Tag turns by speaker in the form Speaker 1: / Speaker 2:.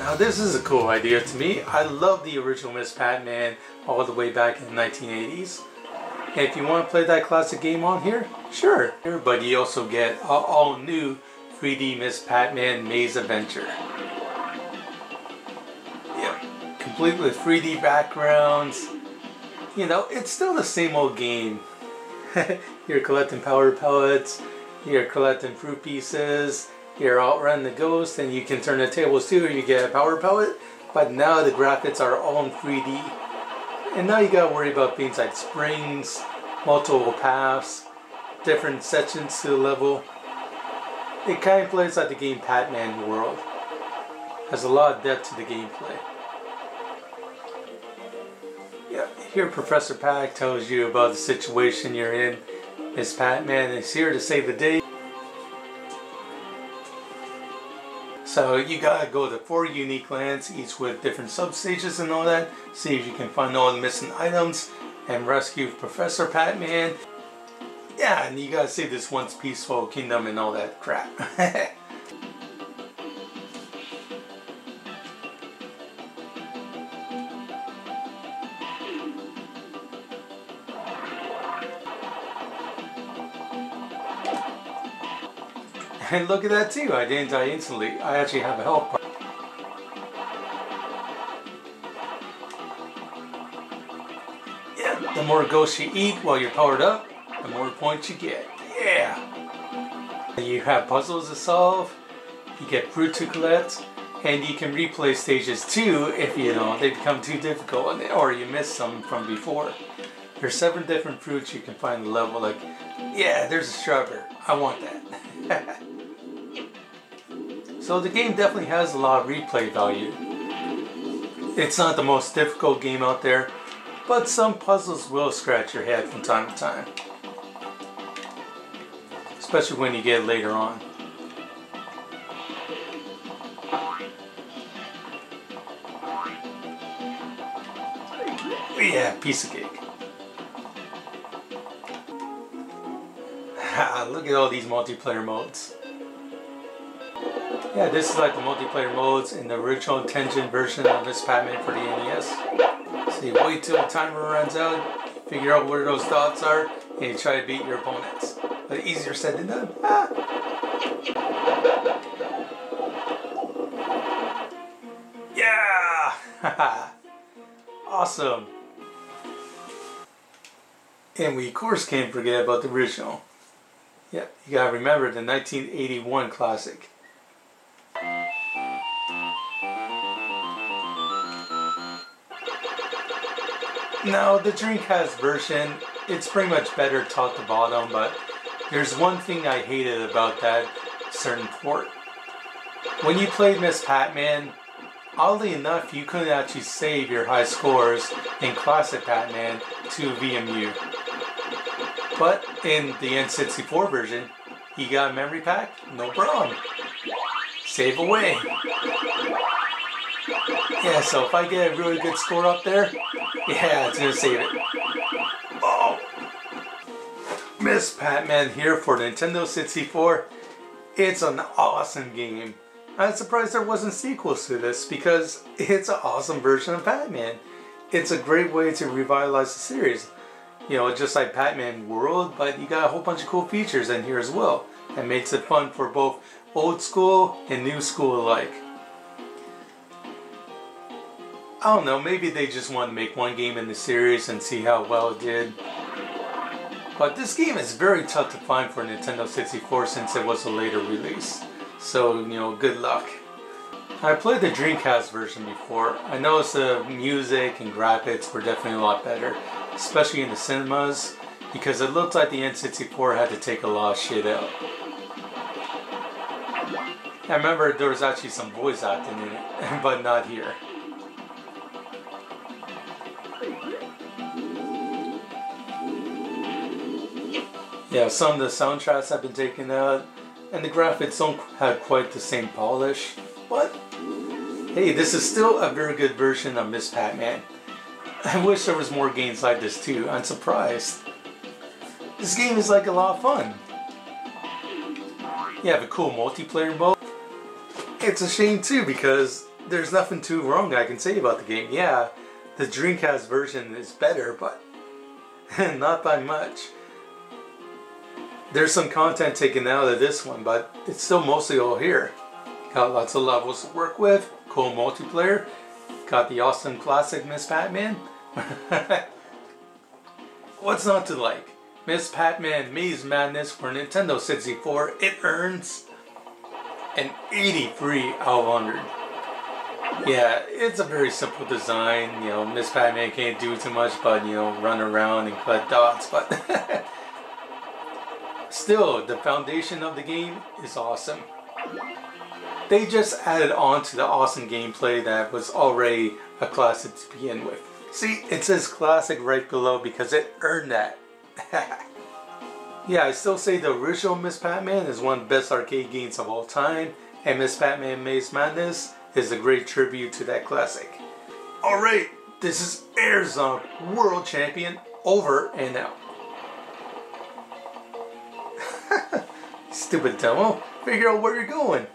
Speaker 1: Now this is a cool idea to me. I love the original Miss Pac-Man all the way back in the 1980s. And if you want to play that classic game on here, sure. But you also get all new 3D Miss Pac-Man Maze Adventure. Yep, complete with 3D backgrounds. You know, it's still the same old game. You're collecting power pellets, you're collecting fruit pieces, you're outrunning the ghost, and you can turn the tables too, you get a power pellet. But now the graphics are all in 3D. And now you gotta worry about things like springs, multiple paths, different sections to the level. It kind of plays like the game Pac-Man World. Has a lot of depth to the gameplay. Yeah, here Professor Pac tells you about the situation you're in. Miss Pac-Man is here to save the day. So you gotta go to 4 unique lands, each with different substages and all that. See if you can find all the missing items and rescue Professor Pac-Man. Yeah, and you gotta save this once peaceful kingdom and all that crap. And look at that too, I didn't die instantly. I actually have a health bar. Yeah, the more ghosts you eat while you're powered up, the more points you get. Yeah! You have puzzles to solve, you get fruit to collect, and you can replay stages too if you know they become too difficult or you miss some from before. There's 7 different fruits you can find in the level, like, yeah, there's a strawberry, I want that. So the game definitely has a lot of replay value. It's not the most difficult game out there, but some puzzles will scratch your head from time to time. Especially when you get later on. Yeah, piece of cake. Look at all these multiplayer modes. Yeah, this is like the multiplayer modes in the original Tengen version of Miss Pac-Man for the NES. So you wait till the timer runs out, figure out where those dots are, and you try to beat your opponents. But easier said than done. Yeah! Awesome! And we of course can't forget about the original. Yep, you gotta remember the 1981 classic. Now, the Dreamcast version, it's pretty much better top to bottom, but there's one thing I hated about that certain port. When you played Miss Pac-Man, oddly enough, you couldn't actually save your high scores in Classic Pac-Man to VMU. But in the N64 version, you got a memory pack, no problem. Save away. Yeah, so if I get a really good score up there, yeah, it's gonna save it. Oh! Miss Pac-Man here for Nintendo 64. It's an awesome game. I'm surprised there wasn't sequels to this because it's an awesome version of Pac-Man. It's a great way to revitalize the series. You know, just like Pac-Man World, but you got a whole bunch of cool features in here as well. That makes it fun for both old school and new school alike. I don't know, maybe they just wanted to make one game in the series and see how well it did. But this game is very tough to find for Nintendo 64 since it was a later release. So, you know, good luck. I played the Dreamcast version before. I noticed the music and graphics were definitely a lot better, especially in the cinemas, because it looked like the N64 had to take a lot of shit out. I remember there was actually some voice acting in it, but not here. Yeah, some of the soundtracks have been taken out, and the graphics don't have quite the same polish, but hey, this is still a very good version of Miss Pac-Man. I wish there was more games like this too, I'm surprised. This game is like a lot of fun. You have a cool multiplayer mode. It's a shame too because there's nothing too wrong I can say about the game. Yeah, the Dreamcast version is better, but not by much. There's some content taken out of this one, but it's still mostly all here. Got lots of levels to work with, cool multiplayer, got the awesome classic Miss Pac-Man. What's not to like? Miss Pac-Man Maze Madness for Nintendo 64, it earns an 83 out of 100. Yeah, it's a very simple design. You know, Miss Pac-Man can't do too much but, you know, run around and collect dots, but still, the foundation of the game is awesome. They just added on to the awesome gameplay that was already a classic to begin with. See, it says classic right below because it earned that. Yeah, I still say the original Miss Pac-Man is one of the best arcade games of all time, and Miss Pac-Man Maze Madness is a great tribute to that classic. Alright, this is Airzone World Champion, over and out. Stupid demo, figure out where you're going.